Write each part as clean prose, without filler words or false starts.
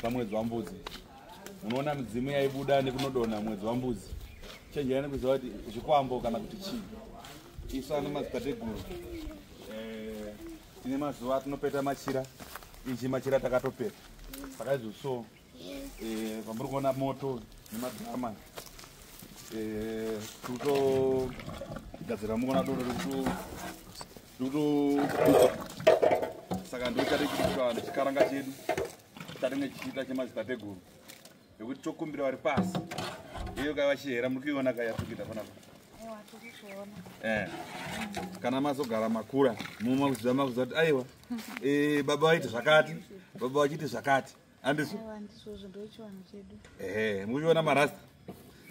mwedzi wambudzi. Unoona midzimu yaibuda nekunodonha mwedzi wambudzi. Chenjera nekuziva kuti zvikwambo kana kuti chii. Isu ana madzitateguru tine mazuva atinopeta machira. Ichi machira takatopeta. Saka izvo pamuri kuona moto nemadhama kutogadzira muona doro saka ndocharekitiswa nechikaranga chedu chatinge chichiita chemadzitateguru yekuti tokumbira vari pasi iyo kaiva chihera muri kuiona kayasukita panapa kana mazogara makura mumakuziva makuziva kuti aiwa baba vaiti zvakati baba vachiti zvakati handizvo muchiona marasta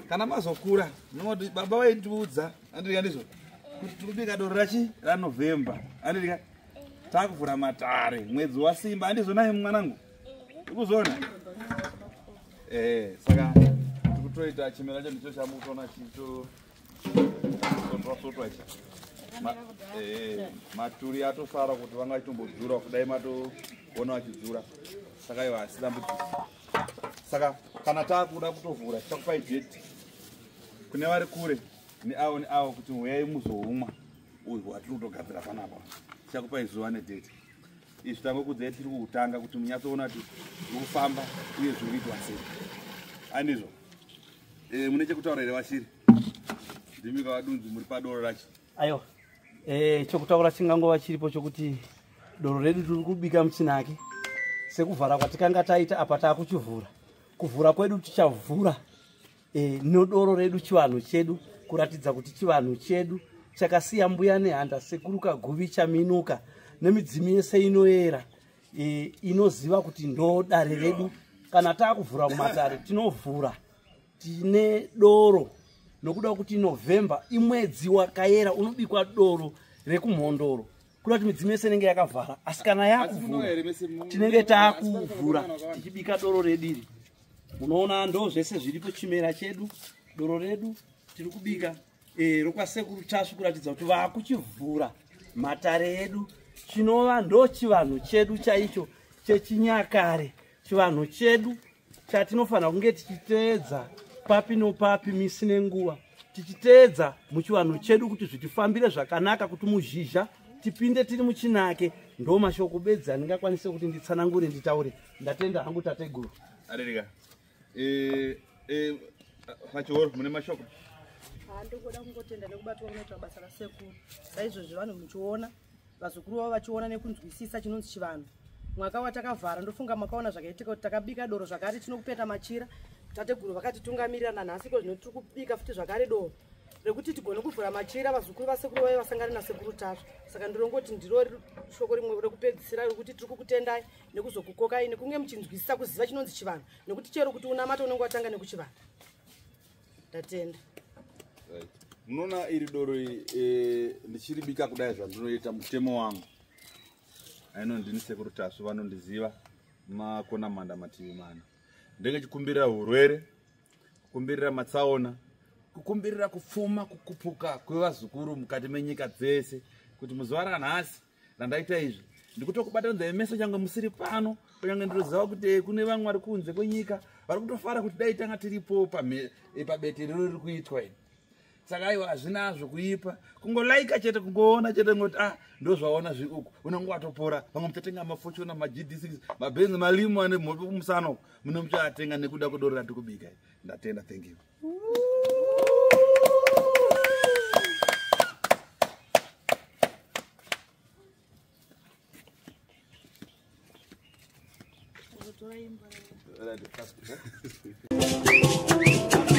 kana mazokura munoti baba vaitiudza handizvo kuti tirikubika doro rachi ranovhemba handika takuvhura matare mwedzi wasimba handizvo naye mwanangu ikuzoona saka tikutoita chimera chandicho chamukuona chitosotwa ichi maturi atosara kuti vanga vachitombodhura kudai matoona vachidzura saka ivo hasidambudzisi saka kana taakuda kutovhura tichakupai jeti kune vari kure neavo kuti huyai muzoumwa uyu hwatiri kutogadzira panapa tichakupai zuva nedheti izvi tangokudzai tiri kuutanga kuti munyatsoona kuti zviri kufamba uye zviri kuitwa sei handizvo mune chekutaura here vashiri ndimika vadunzi muri padoro racho aiwa chokutaura chingangova chiripo chokuti doro redu tiri kubika muchinake sekuvhara kwatikanga taita apa taakuchivhura kuvhura kwedu tichavhura nodoro redu chivanhu chedu kuratidza kuti chivanhu chedu chakasiya mbuya nehanda sekuru kaguvi chaminuka nemidzimu yese inoyera inoziva kuti ndo dare redu kana taakuvhura mumatare tinovhura tine doro nokuda kuti November imwedzi wakayera unobikwa doro rekumhondoro kuda kuti midzimu yese inenge yakavhara asi kana yakuvhura tinenge taakuvhura tichibika doro rediri munoona ndo zvese zviripo chimera chedu doro redu tiri kubika rokwasekuru tasvi kuratidza kuti vaakuchivhura matare edu chinova ndo chivanhu chedu chaicho chechinyakare chivanhu chedu chatinofanira kunge tichiteedza papi nopapi misi nenguva tichiteedza muchivanhu chedu kuti zvitifambire zvakanaka kuti muzhizha tipinde tiri muchinake ndo mashoko bedzi andingakwanise kuti nditsanangure nditaure ndatenda hangu tateguru arereka pachoro mune mashoko ndogoda kungotenda nekubatwa kunoitwa basa rasekuru saizvozvo vanhu muchiona vazukuru vavo vachiona nekunzwisisa chinonzi chivanhu mwaka watakavhara ndofunga makaona zvakaitika kuti takabika doro zvakare tinokupeta machira tateguru vakatitungamirira nanhasi ko zvino tiri kubika futi zvakare doro rekuti tigone kuvhura machira vazukuru vasekuru vave vasangane nasekuru tasva saka ndirongoti ndiro shoko rimwe rekupedzisira rekuti tiri kukutendai nekuzokukokai nekunge muchinzwisisa kuziva chinonzi chivanhu nekuti chero kuti unamata unenge watanga nekuchivanhu ndatenda munoona iri doro ndichiribika kudai zvandinoita mutemo wangu aino ndini sekuru tasva vanondiziva makona manda mativi mana ndenge chikumbirira urwere kukumbirira matsaona kukumbirira kupfuma kukupuka kwevazukuru mukati menyika dzese kuti muzuva ranhasi randaita izvi ndikutokubatanidza meso change musiri pano kunyange ndinoziva kuti kune vamwe vari kunze kwenyika vari kutofara kuti dai tanga tiripo pabete riro riri kuitwa ini saka aiwa hazvina zvokuipa kungolaika chete kungoona chete ngoti ndozvaona zviuku unenge watopora vamwe muchatenga mafochona maGD6 mabenzi malimu ane mhope kumusana uku mune muchaatenga nekuda kwedoro ratikubika ndatenda thank you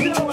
Right.